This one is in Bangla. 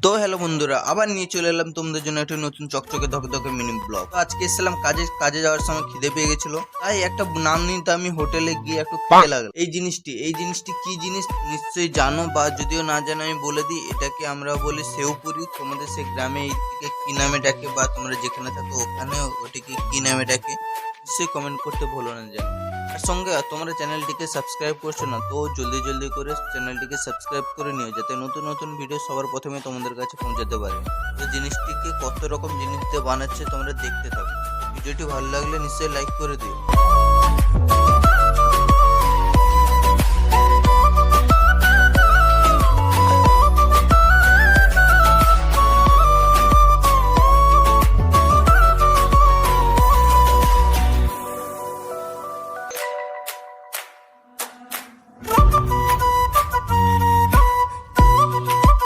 তো হ্যালো বন্ধুরা, আবার নিয়ে চলে এলাম তোমাদের জন্য একটা নতুন চকচকে ধকধকে মিনি ব্লগ। আজকে এসেছিলাম কাজে যাওয়ার সময় খিদে পেয়ে গেছিল, তাই একটা নাম নিতে আমি হোটেলে গিয়ে একটু খেতে লাগলাম। এই জিনিসটি কি জিনিস নিশ্চয়ই জানো, বা যদিও না জানো আমি বলে দিই। এটাকে আমরা বলি সেউপুরি। তোমাদের সে গ্রামে এইদিকে কি নামে ডাকে, বা তোমরা যেখানে থাকো ওখানে ওটিকে কি নামে ডাকে, নিশ্চয়ই কমেন্ট করতে ভুলো না যেন। আর সঙ্গে তোমরা চ্যানেলটিকে সাবস্ক্রাইব করছো না, তো জলদি করে চ্যানেলটিকে সাবস্ক্রাইব করে নিও, যাতে নতুন নতুন ভিডিও সবার প্রথমে তোমাদের কাছে পৌঁছাতে পারে। তো জিনিসটিকে কত রকম জিনিস দিয়ে বানাচ্ছে তোমরা দেখতে থাকো। ভিডিওটি ভালো লাগলে নিশ্চয়ই লাইক করে দিও।